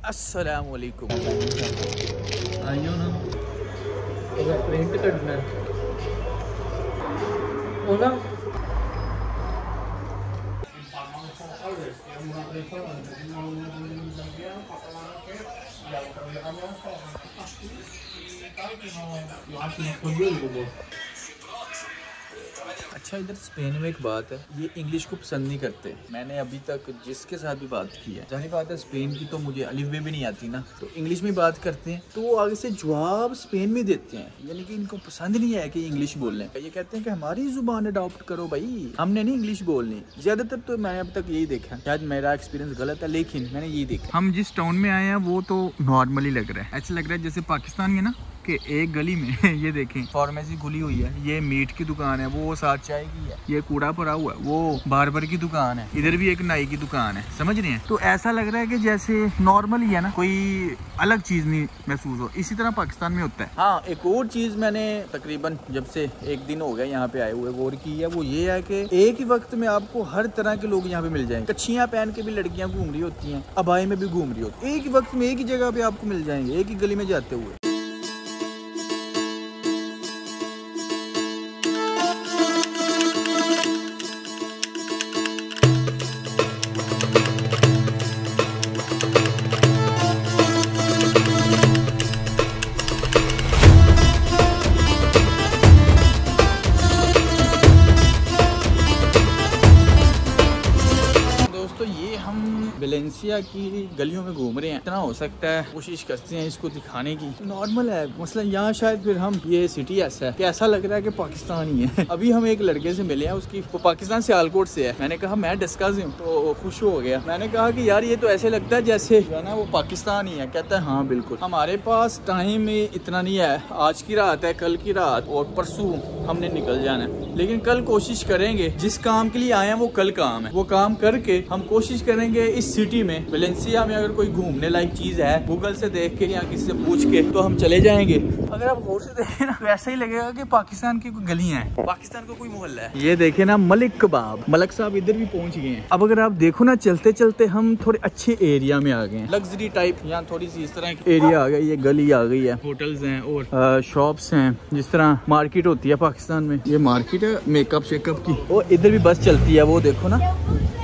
अस्सलाम वालेकुम। आइयो ना प्रिंट करना वो ना अच्छा, इधर स्पेन में एक बात है, ये इंग्लिश को पसंद नहीं करते। मैंने अभी तक जिसके साथ भी बात की है, जाहिर बात है स्पेन की तो मुझे अलिफ बे भी नहीं आती ना, तो इंग्लिश में बात करते हैं तो वो आगे से जवाब स्पेन में देते हैं। यानी कि इनको पसंद नहीं है कि इंग्लिश बोल लें। ये कहते हैं कि हमारी जुबान अडॉप्ट करो भाई, हमने नहीं इंग्लिश बोलनी। ज्यादातर तो मैंने अब तक यही देखा, शायद मेरा एक्सपीरियंस गलत है लेकिन मैंने यही देखा। हम जिस टाउन में आए हैं वो तो नॉर्मली लग रहा है, ऐसा लग रहा है जैसे पाकिस्तान में ना कि एक गली में ये देखें फार्मेसी खुली हुई है, ये मीट की दुकान है, वो साथ चाय की है, ये कूड़ा पड़ा हुआ है, वो बार्बर की दुकान है, इधर भी एक नाई की दुकान है। समझ रहे हैं? तो ऐसा लग रहा है कि जैसे नॉर्मल ही है ना, कोई अलग चीज नहीं महसूस हो। इसी तरह पाकिस्तान में होता है। हाँ, एक और चीज मैंने तकरीबन जब से एक दिन हो गया यहाँ पे आए हुए गौर की है, वो ये है कि एक ही वक्त में आपको हर तरह के लोग यहाँ पे मिल जाएंगे। कच्छियाँ पहन के भी लड़कियां घूम रही होती हैं, अबाई में भी घूम रही होती है, एक ही वक्त में एक ही जगह पे आपको मिल जाएंगे, एक ही गली में जाते हुए। वेलेंसिया की गलियों में घूम रहे हैं, इतना हो सकता है कोशिश करते हैं इसको दिखाने की। नॉर्मल है मसला यहाँ, शायद फिर हम ये सिटी ऐसा है कि ऐसा लग रहा है कि पाकिस्तान ही है। अभी हम एक लड़के से मिले हैं, उसकी वो पाकिस्तान सियालकोट से है। मैंने कहा मैं डस्का से हूँ, तो खुश हो गया। मैंने कहा कि यार ये तो ऐसे लगता है जैसे जो है ना वो पाकिस्तान ही है। कहता है हाँ बिल्कुल, हमारे पास टाइम इतना नहीं है, आज की रात है, कल की रात और परसों हमने निकल जाना है। लेकिन कल कोशिश करेंगे, जिस काम के लिए आए हैं वो कल काम है, वो काम करके हम कोशिश करेंगे इस सिटी में वेलेंसिया में अगर कोई घूमने लायक चीज है, गूगल से देख के या किसी से पूछ के तो हम चले जाएंगे। अगर आप गौर से देखें ना तो ऐसा ही लगेगा कि पाकिस्तान की कोई गलियां हैं, पाकिस्तान का कोई मोहल्ला है। ये देखे ना मलिक कबाब, मलक साहब इधर भी पहुंच गए हैं। अब अगर आप देखो ना चलते चलते हम थोड़े अच्छे एरिया में आ गए हैं, लग्जरी टाइप, यहाँ थोड़ी सी इस तरह की एरिया आ गई, ये गली आ गई है, होटल्स हैं और शॉप्स हैं। जिस तरह मार्केट होती है पाकिस्तान में, ये मार्केट है मेकअप शेकअप की। और इधर भी बस चलती है, वो देखो ना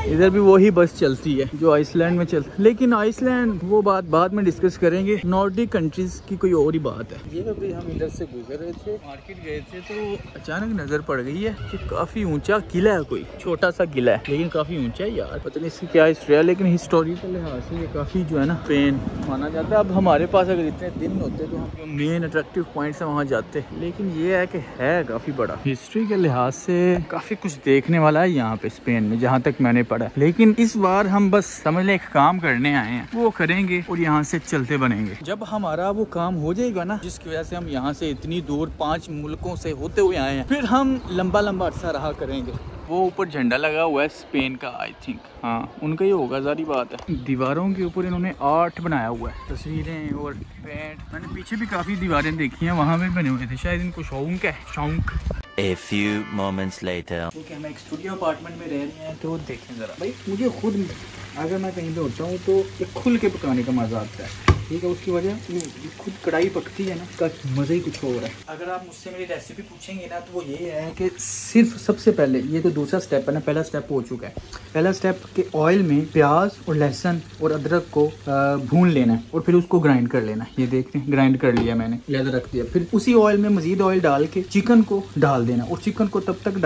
इधर भी वही बस चलती है जो आइसलैंड में चलती है। लेकिन आइसलैंड वो बात बाद में डिस्कस करेंगे, नॉर्डिक कंट्रीज की कोई और ही बात है। ये अभी हम इधर से गुजर रहे थे, मार्केट गए थे, तो अचानक नजर पड़ गई है कि काफी ऊंचा किला है, कोई छोटा सा किला है लेकिन काफी ऊंचा है यार। पता नहीं इसकी क्या हिस्ट्री है, लेकिन हिस्टोरिकल लिहाज से ये काफी जो है ना पेन माना जाता है। अब हमारे पास अगर इतने दिन होते तो हम मेन अट्रैक्टिव पॉइंट से वहाँ जाते, लेकिन ये है कि है काफी बड़ा। हिस्ट्री के लिहाज से काफी कुछ देखने वाला है यहाँ पे स्पेन में, जहाँ तक मैंने पढ़ा। लेकिन इस बार हम बस समझ ले एक काम करने आए हैं, वो करेंगे और यहाँ से चलते बनेंगे। जब हमारा वो काम हो जाएगा ना, जिसकी वजह से हम यहाँ से इतनी दूर 5 मुल्कों से होते हुए आए हैं, फिर हम लंबा लंबा अरसा रहा करेंगे। वो ऊपर झंडा लगा हुआ है स्पेन का, आई थिंक हाँ उनका ही होगा, जारी बात है। दीवारों के ऊपर इन्होंने आर्ट बनाया हुआ है, तस्वीरें और पेंट। मैंने पीछे भी काफी दीवारें देखी हैं, वहाँ भी बने हुए थे, शायद इनको शौक है, शौक। A few moments later. ठीक है, हम एक स्टूडियो अपार्टमेंट में रह रहे हैं, तो देखें जरा भाई, मुझे खुद अगर मैं कहीं पे होता हूँ तो एक खुल के पकाने का मजा आता है। ठीक है, उसकी वजह खुद कढ़ाई पकती है ना, का मज़ा ही कुछ और है। अगर आप मुझसे मेरी रेसिपी पूछेंगे ना तो वो ये है कि सिर्फ सबसे पहले, ये तो दूसरा स्टेप है ना, पहला स्टेप हो चुका है। पहला स्टेप के ऑयल में प्याज और लहसुन और अदरक को भून लेना है और फिर उसको ग्राइंड कर लेना है। ये देख रहे हैं, ग्राइंड कर लिया मैंने, लिहाजा रख दिया। फिर उसी ऑयल में मजीद ऑयल डाल के चिकन को डाल देना और चिकन को तब तक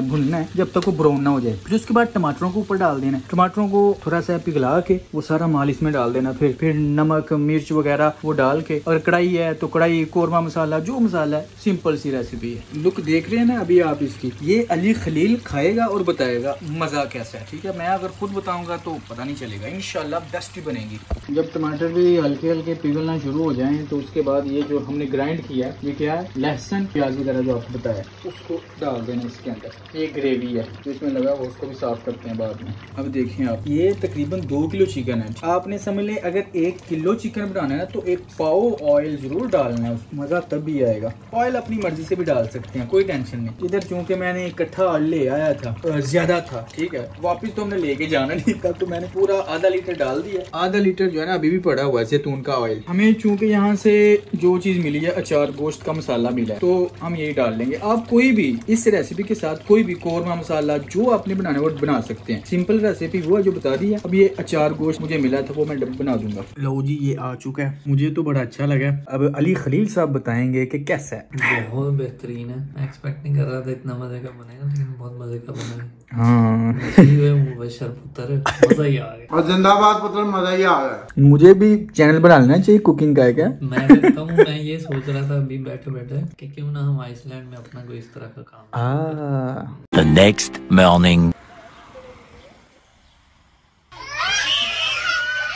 भूनना है जब तक वो ब्राउन ना हो जाए। फिर उसके बाद टमाटरों को ऊपर डाल देना है, टमाटरों को थोड़ा सा पिघला के वो सारा माल इसमें डाल देना। फिर नमक मिर्च वगैरह वो डाल के, और कढ़ाई है तो कढ़ाई, कोरमा मसाला, जो मसाला है, सिंपल सी रेसिपी है। लुक देख रहे हैं ना अभी आप इसकी, ये अली खलील खाएगा और बताएगा मजा कैसा है। ठीक है, मैं अगर खुद बताऊंगा तो पता नहीं चलेगा, इंशाल्लाह बेस्ट ही बनेगी। जब टमाटर भी हल्के हल्के पिघलना शुरू हो जाएं तो उसके बाद ये जो हमने ग्राइंड किया है, ये क्या है, लहसुन प्याज वगैरह जो आपको बताया, उसको डाल देना इसके अंदर। ये ग्रेवी है जो इसमें लगा हुआ, उसको भी साफ करते हैं बाद में। अब देखिए आप, ये तकरीबन 2 किलो चिकन है। आपने समझ लें अगर 1 किलो चिकन बनाना है ना तो एक पाव ऑयल जरूर डालना है, मजा तभी आएगा। ऑयल अपनी मर्जी से भी डाल सकते हैं, कोई टेंशन नहीं। इधर चूंकि मैंने इकट्ठा ऑयल ले आया था, ज्यादा था, ठीक है, वापस तो हमने लेके जाना नहीं था, तो मैंने पूरा आधा लीटर डाल दिया। आधा लीटर जो है ना अभी भी पड़ा हुआ है जैतून का ऑयल। हमें चूंकि यहाँ से जो चीज मिली है, अचार गोश्त का मसाला मिला है, तो हम यही डाल लेंगे। आप कोई भी इस रेसिपी के साथ कोई भी कोरमा मसाला जो आपने बनाना है वो बना सकते हैं। सिंपल रेसिपी वो है जो बता दी है। अब ये अचार गोश्त मुझे मिला था वो मैं बना दूंगा। लो जी ये आ चुका है, मुझे तो बड़ा अच्छा लगा। अब अली खलील साहब बताएंगे कि कैसा है। बहुत बेहतरीन है, एक्सपेक्ट नहीं कर रहा था इतना मजे का बनेगा, लेकिन बहुत मजे का बना है। हाँ मजा ही आ गया। और जिंदाबाद पुत्र, मजा ही आ गया। मुझे भी चैनल बना लेना चाहिए कुकिंग का है क्या? मैं करता हूँ, मैं ये सोच रहा था अभी बैठे बैठे कि क्यों ना हम आइसलैंड में अपना कोई इस तरह का काम। The next morning.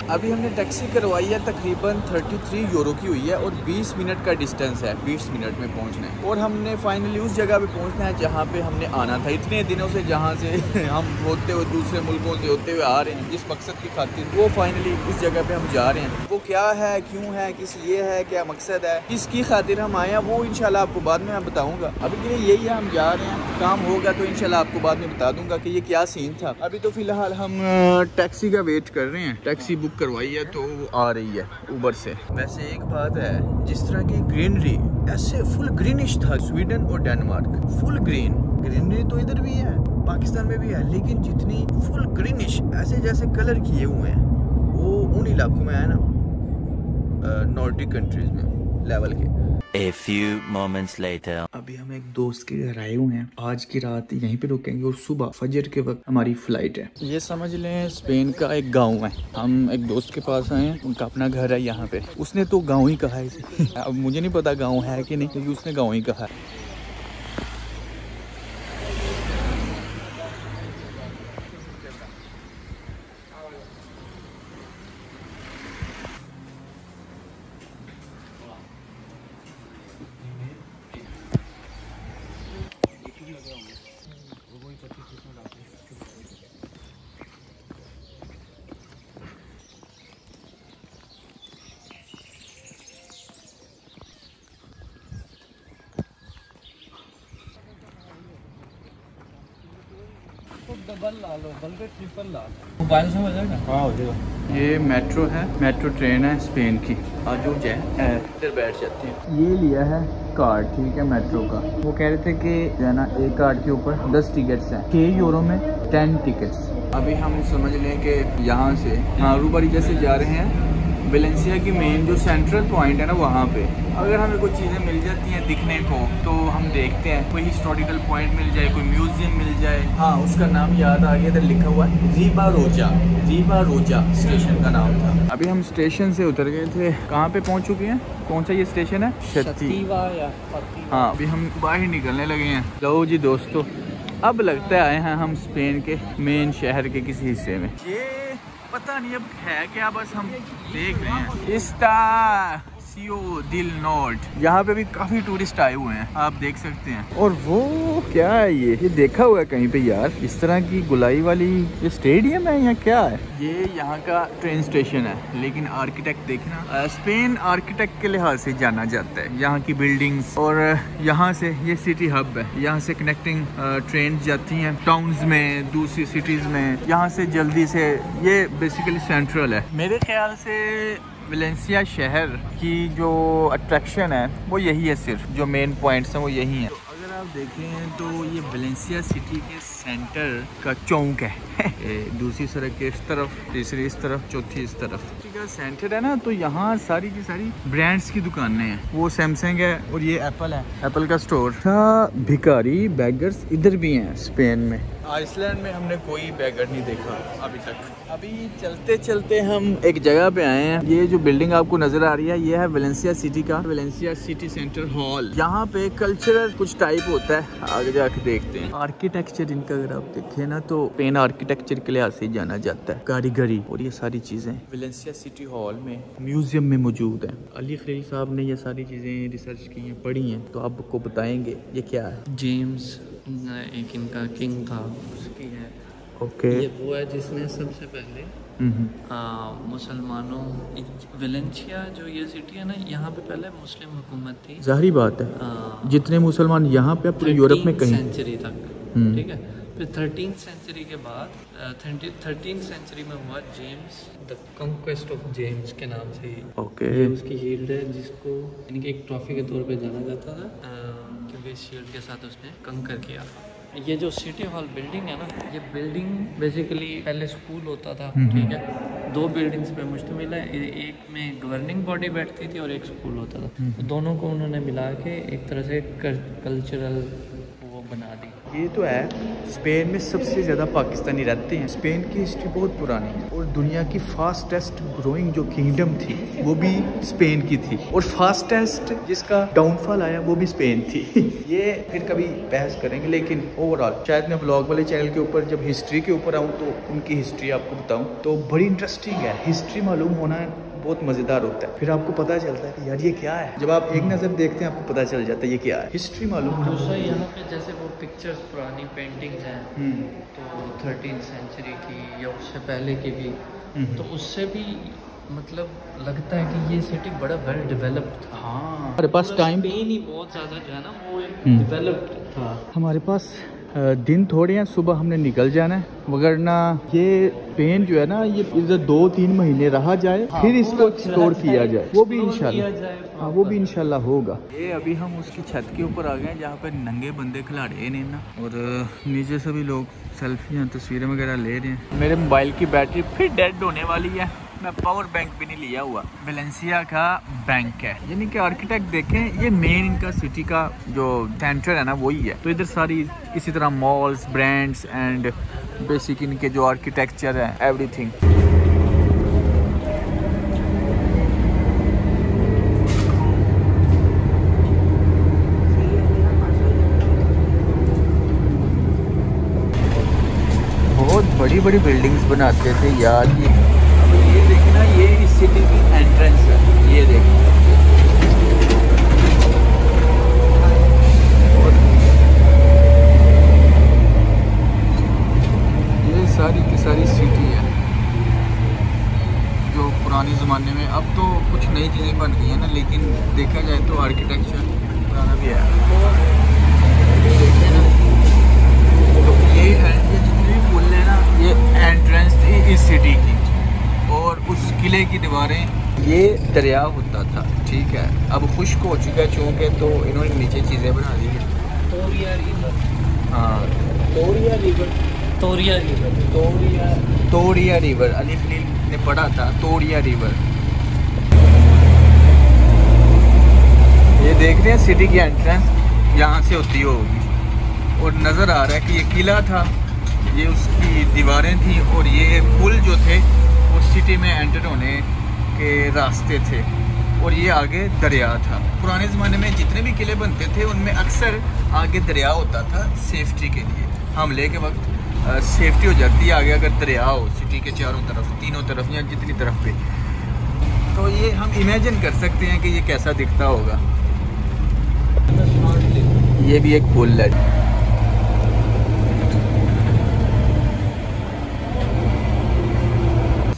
अभी हमने टैक्सी करवाई है, तकरीबन 33 यूरो की हुई है और 20 मिनट का डिस्टेंस है, 20 मिनट में पहुंचना है। और हमने फाइनली उस जगह पे पहुंचना है जहां पे हमने आना था इतने दिनों से, जहां से हम होते हुए दूसरे मुल्कों से होते हुए आ रहे हैं जिस मकसद की खातिर, वो फाइनली उस जगह पे हम जा रहे हैं। वो क्या है, क्यों है, किस ये है, क्या मकसद है, किसकी खातिर हम आए हैं, वो इंशाल्लाह आपको बाद में मैं बताऊँगा। अभी के लिए यही है, हम जा रहे हैं, काम होगा तो इंशाल्लाह आपको बाद में बता दूंगा कि ये क्या सीन था। अभी तो फिलहाल हम टैक्सी का वेट कर रहे हैं, टैक्सी बुक करवाई है तो वो आ रही है उबर से। वैसे एक बात है, जिस तरह की ग्रीनरी, ऐसे फुल ग्रीनिश था स्वीडन और डेनमार्क, फुल ग्रीनरी तो इधर भी है, पाकिस्तान में भी है, लेकिन जितनी फुल ग्रीनिश ऐसे जैसे कलर किए हुए हैं वो उन इलाकों में है ना, नॉर्डिक कंट्रीज में लेवल के। A few moments later. अभी हम एक दोस्त के घर आए हुए हैं, आज की रात यहीं पे रुकेंगे और सुबह फजर के वक्त हमारी फ्लाइट है। ये समझ लें स्पेन का एक गांव है। हम एक दोस्त के पास आए हैं, उनका अपना घर है यहाँ पे। उसने तो गांव ही कहा है इसे। अब मुझे नहीं पता गांव है कि नहीं, क्योंकि उसने गांव ही कहा है। डबल ला लो, बल्कि ट्रिपल ला लो, मोबाइल से हो जाएगा। हाँ हो जाएगा। ये मेट्रो है, मेट्रो ट्रेन है स्पेन की। आज जो है इधर बैठ जाते हैं। ये लिया है कार्ड, ठीक है, मेट्रो का। वो कह रहे थे कि जो है ना एक कार्ड के ऊपर 10 टिकट्स हैं, 6 यूरो में 10 टिकट्स। अभी हम समझ लें कि यहाँ से रूबारी जैसे जा रहे हैं वेलेंसिया की मेन जो सेंट्रल पॉइंट है ना, वहाँ पे अगर हमें कोई चीज़ें मिल जाती हैं दिखने को तो हम देखते हैं, कोई हिस्टोरिकल पॉइंट मिल जाए, कोई म्यूजियम मिल जाए। हाँ उसका नाम याद आ गया, इधर लिखा हुआ है रिबारोजा स्टेशन का नाम था। अभी हम स्टेशन से उतर गए थे, कहाँ पे पहुँच चुके हैं, कौन सा ये स्टेशन है, शतीवा या हाँ अभी हम बाहर निकलने लगे हैं। लो जी दोस्तों, अब लगता है आए हैं हम स्पेन के मेन शहर के किसी हिस्से में। ये पता नहीं अब है क्या, बस हम देख रहे हैं। इस्तासियो दिल नॉर्te, यहाँ पे भी काफी टूरिस्ट आए हुए हैं, आप देख सकते हैं। और वो क्या है, ये देखा हुआ है कहीं पे यार, इस तरह की गुलाई वाली, ये स्टेडियम है या क्या है? ये यहाँ का ट्रेन स्टेशन है, लेकिन आर्किटेक्ट देखना, स्पेन आर्किटेक्ट के लिहाज से जाना जाता है। यहाँ की बिल्डिंग्स, और यहाँ से ये सिटी हब है, यहाँ से कनेक्टिंग ट्रेन जाती हैं टाउन्स में, दूसरी सिटीज में। यहाँ से जल्दी से, ये बेसिकली सेंट्रल है। मेरे ख्याल से वेलेंसिया शहर की जो अट्रैक्शन है वो यही है, सिर्फ जो मेन पॉइंट्स हैं वो यही हैं। तो अगर आप देखें तो ये वेलेंसिया सिटी के सेंटर का चौक है। दूसरी सड़क के इस तरफ, तीसरी इस तरफ, चौथी इस तरफ का सेंटर है ना, तो यहाँ सारी की सारी ब्रांड्स की दुकानें हैं। वो सैमसंग है और ये एप्पल है, एप्पल का स्टोर। भिखारी बैगर्स इधर भी हैं स्पेन में। आइसलैंड में हमने कोई बैगर नहीं देखा अभी तक। अभी चलते चलते हम एक जगह पे आए हैं। ये जो बिल्डिंग आपको नजर आ रही है, ये है वेलेंसिया सिटी का वेलेंसिया सिटी सेंटर हॉल। यहाँ पे कल्चरल कुछ टाइप होता है, आगे जाके देखते हैं। आर्किटेक्चर इनका अगर आप देखें ना, तो पेन आर्किटेक्चर के लिहाज से जाना जाता है, कारीगरी और ये सारी चीजें वेलेंसिया सिटी हॉल में म्यूजियम में मौजूद है। अली खलील साहब ने ये सारी चीजें रिसर्च की हैं, पढ़ी हैं, तो आपको बताएंगे ये क्या है। जेम्स एक इनका किंग था, उसकी है। ओके ये वो है जिसने सबसे पहले मुसलमानों, वेलेंसिया जो ये सिटी है ना, यहाँ पे पहले मुस्लिम हुकूमत थी। जाहिर बात है, जितने मुसलमान यहाँ पे पूरे यूरोप में कहीं सेंचुरी तक, ठीक है। फिर 13th सेंचुरी के बाद 13th सेंचुरी में हुआ James the conquest of James के नाम से। ओके। ये उसकी शील्ड है जिसको इनके एक ट्रॉफी के तौर पे जाना जाता था, क्योंकि इस शील्ड के साथ उसने कंकर किया। ये जो सिटी हॉल बिल्डिंग है ना, ये बिल्डिंग बेसिकली पहले स्कूल होता था, ठीक है। 2 बिल्डिंग्स पे मुश्तमिल है, एक में गवर्निंग बॉडी बैठती थी और एक स्कूल होता था। तो दोनों को उन्होंने मिला के एक तरह से कल्चरल वो बना दी। ये तो है, स्पेन में सबसे ज़्यादा पाकिस्तानी रहते हैं। स्पेन की हिस्ट्री बहुत पुरानी है और दुनिया की फास्टेस्ट ग्रोइंग जो किंगडम थी वो भी स्पेन की थी, और फास्टेस्ट जिसका डाउनफॉल आया वो भी स्पेन थी। ये फिर कभी बहस करेंगे, लेकिन ओवरऑल शायद मैं व्लॉग वाले चैनल के ऊपर जब हिस्ट्री के ऊपर आऊँ तो उनकी हिस्ट्री आपको बताऊँ तो बड़ी इंटरेस्टिंग है। हिस्ट्री मालूम होना बहुत मज़ेदार होता है, फिर आपको पता चलता है कि यार ये क्या है। जब आप एक नज़र देखते हैं आपको पता चल जाता है ये क्या है, हिस्ट्री मालूम होना। दूसरा यहाँ पे जैसे वो पिक्चर्स पुरानी पेंटिंग्स हैं, तो 13th सेंचुरी की या उससे पहले की भी, तो उससे भी मतलब लगता है कि ये सिटी बड़ा वेल डेवलप्ड था। हाँ, हमारे पास टाइम स्पेन ही बहुत ज़्यादा जो है ना वो डेवलप्ड था। हमारे पास दिन थोड़े हैं, सुबह हमने निकल जाना है, वगरना ये पेन जो है ना ये इधर 2-3 महीने रहा जाए, फिर इसको एक्सप्लोर किया जाए, वो भी इंशाल्लाह। हाँ, वो भी इंशाल्लाह होगा। ये अभी हम उसकी छत के ऊपर आ गए हैं जहाँ पर नंगे बंदे खिलाड़े हैं ना, और नीचे सभी लोग सेल्फियाँ तस्वीरें वगैरह ले रहे हैं। मेरे मोबाइल की बैटरी फिर डेड होने वाली है, मैं पावर बैंक भी नहीं लिया हुआ। वेलेंसिया का बैंक है, यानी कि आर्किटेक्ट देखें, ये मेन इनका सिटी का जो सेंटर है ना वही है। तो इधर सारी इसी तरह मॉल्स, ब्रांड्स एंड बेसिक इनके जो आर्किटेक्चर है, एवरीथिंग। बहुत बड़ी बड़ी बिल्डिंग्स बनाते थे यार। ये देखना, ये इस सिटी की एंट्रेंस है, ये देखना। और ये सारी की सारी सिटी है जो पुराने ज़माने में, अब तो कुछ नई चीज़ें बन गई हैं ना, लेकिन देखा जाए तो आर्किटेक्चर पुराना भी है। देखिए ना, तो ये जितनी भी पुल है ना, ये एंट्रेंस थी इस सिटी की, और उस किले की दीवारें ये दरिया होता था, ठीक है। अब खुश्क हो चुका है चूँकि, तो इन्होंने नीचे चीज़ें बना दी हैं। तोरिया रिवर, हाँ, तोरिया रिवर, तोरिया रिवर, तोरिया रिवर, अली खलील ने पढ़ा था तोरिया रिवर। ये देख रहे हैं सिटी की एंट्रेंस यहाँ से होती होगी, और नज़र आ रहा है कि ये किला था, ये उसकी दीवारें थी, और ये पुल जो थे वो सिटी में एंटर होने के रास्ते थे, और ये आगे दरिया था। पुराने ज़माने में जितने भी किले बनते थे उनमें अक्सर आगे दरिया होता था सेफ्टी के लिए, हमले के वक्त सेफ्टी हो जाती है आगे अगर दरिया हो सिटी के चारों तरफ, तीनों तरफ या जितनी तरफ पे। तो ये हम इमेजिन कर सकते हैं कि ये कैसा दिखता होगा। ये भी एक पुल है।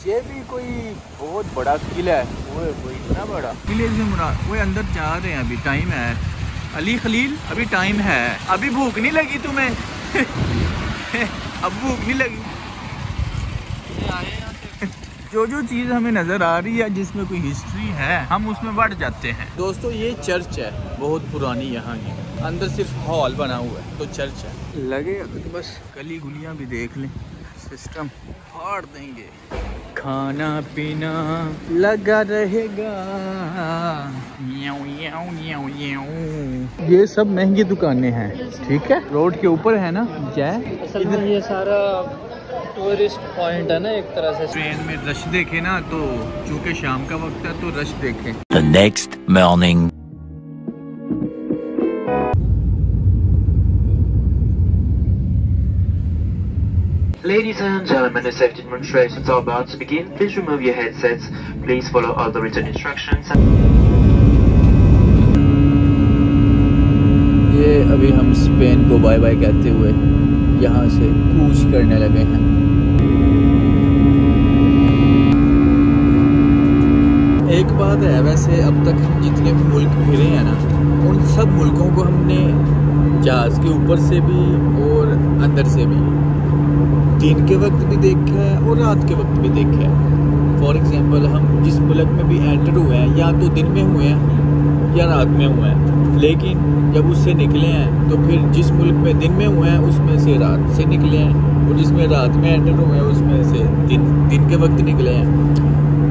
ये भी कोई बहुत बड़ा किला है, वो इतना बड़ा किले से मुराद, वो अंदर जा रहे हैं, अभी टाइम है। अली खलील अभी टाइम है, अभी भूख नहीं लगी तुम्हें? अब भूख नहीं लगी? जो चीज़ हमें नज़र आ रही है जिसमें कोई हिस्ट्री है हम उसमें बढ़ जाते हैं। दोस्तों ये चर्च है बहुत पुरानी, यहाँ की अंदर सिर्फ हॉल बना हुआ है, तो चर्च है। लगेगा तो बस गली गुलियाँ भी देख लें, सिस्टम फाड़ देंगे। खाना पीना लगा रहेगा। ये सब महंगी दुकानें हैं, ठीक है, रोड के ऊपर है ना। जय असल में ये सारा टूरिस्ट पॉइंट है ना एक तरह से। ट्रेन में रश देखे ना, तो चूंकि शाम का वक्त है तो रश देखें। The next morning. Ladies and gentlemen, the safety demonstrations are about to begin. Please remove your headsets. Please follow all the written instructions. ये अभी हम स्पेन को बाय बाय कहते हुए यहाँ से कूच करने लगे हैं। एक बात है, वैसे अब तक हम जितने भी मुल्क फिरे हैं ना, उन सब मुल्कों को हमने जहाज़ के ऊपर से भी और अंदर से भी दिन के वक्त भी देखा है और रात के वक्त भी देखा है। फॉर एग्जांपल हम जिस मुल्क में भी एंटर हुए हैं या तो दिन में हुए हैं या रात में हुए हैं, लेकिन जब उससे निकले हैं तो फिर जिस मुल्क में दिन में हुए हैं उसमें से रात से निकले हैं, और जिसमें रात में एंटर हुए हैं उसमें से दिन के वक्त निकले हैं।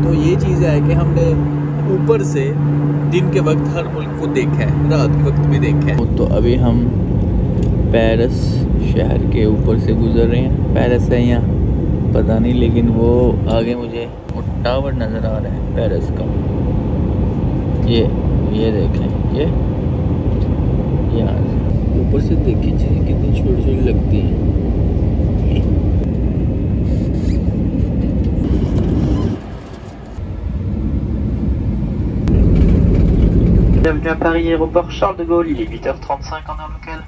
तो ये चीज़ है कि हमने ऊपर से दिन के वक्त हर मुल्क को देखा है, रात के वक्त भी देखा है। तो अभी हम पेरिस शहर के ऊपर से गुजर रहे हैं। पेरिस है यहाँ पता नहीं, लेकिन वो आगे मुझे वो टावर नज़र आ रहा है पेरिस का। ये देखें, ये यहाँ ऊपर से देखिए चीज़ें कितनी छोटी छोटी लगती हैं। Bienvenue à Paris Aéroport Charles de Gaulle, il est 8h35 en heure locale.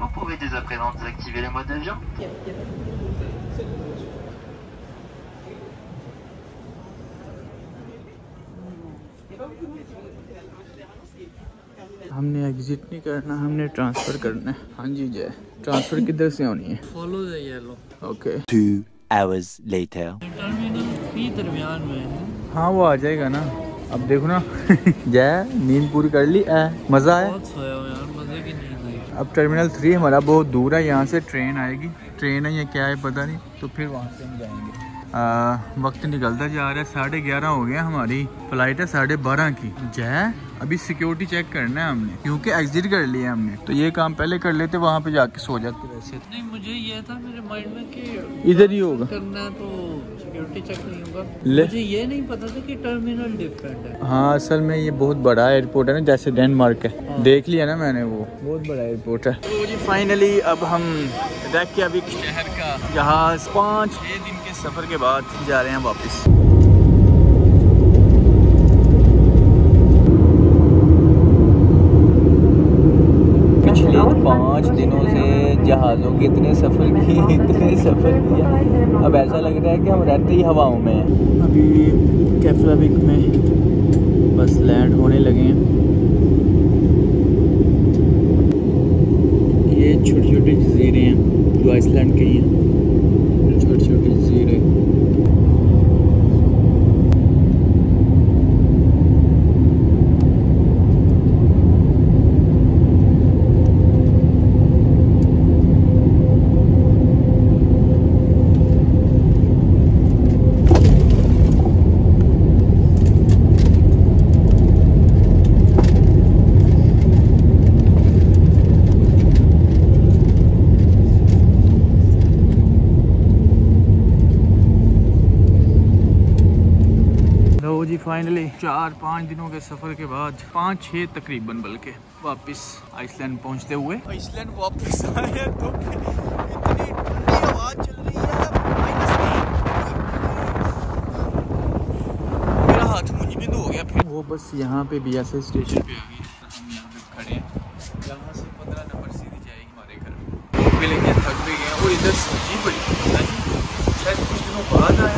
Vous pouvez dès à présent désactiver les modes d'avion. हमने एग्जिट नहीं करना, हमने ट्रांसफ़र करना है। हाँ जी जय, ट्रांसफ़र किधर से होनी है? Follow the yellow. Okay. 2 hours later. Terminal 3 दरमियान में है। हाँ वो आ जाएगा ना। अब देखो ना जय नींद पूरी कर ली, मज़ा आया? बहुत सोया हूँ यार, मज़े की नींद आई। अब टर्मिनल 3 हमारा बहुत दूर है, यहाँ से ट्रेन आएगी। ट्रेन है या क्या है पता नहीं, तो फिर वहाँ से हम जाएंगे। वक्त निकलता जा रहा है, 11:30 हो गया। हमारी फ़्लाइट है 12:30 की। जय अभी सिक्योरिटी चेक करना है हमने, क्योंकि एग्जिट कर लिया हमने, तो ये काम पहले कर लेते, वहाँ पे जाके सो जाते। वैसे नहीं, मुझे ये था मेरे माइंड में कि इधर ही होगा करना है तो सिक्योरिटी चेक नहीं होगा। ले। मुझे ये नहीं पता था कि टर्मिनल डिफरेंट है। हाँ असल में ये बहुत बड़ा एयरपोर्ट है ना, जैसे डेनमार्क है। हाँ। देख लिया ना मैंने, वो बहुत बड़ा एयरपोर्ट है। तो जी फाइनली अब हम रेकयाविक शहर का जहाज़ 5-6 दिन के सफ़र के बाद जा रहे हैं वापस। पिछले 5 दिनों से जहाज़ों के इतने सफ़र किया, अब ऐसा लग रहा है कि हम रहते ही हवाओं में हैं। अभी कैफलाविक में बस लैंड होने लगे हैं। ये छोटे छोटे जजीरे हैं जो आइसलैंड के ही हैं, छोटे छोटे जजीरे। जी फाइनली 4-5 दिनों के सफ़र के बाद 5-6 तकरीबन बल्कि वापस आइसलैंड पहुंचते हुए आइसलैंड वापस आए तो इतनी ठंडी हवा चल रही है, मेरा हाथ मुंजमद हो गया। फिर वो बस यहाँ पे BSS स्टेशन पे आ गए, हम यहाँ पे खड़े हैं। यहाँ से 15 नंबर सीधी जाएगी हमारे घर। भूख भी लगी, थक भी गए, और इधर सब्जी बड़ी शायद कुछ दिनों बाद आया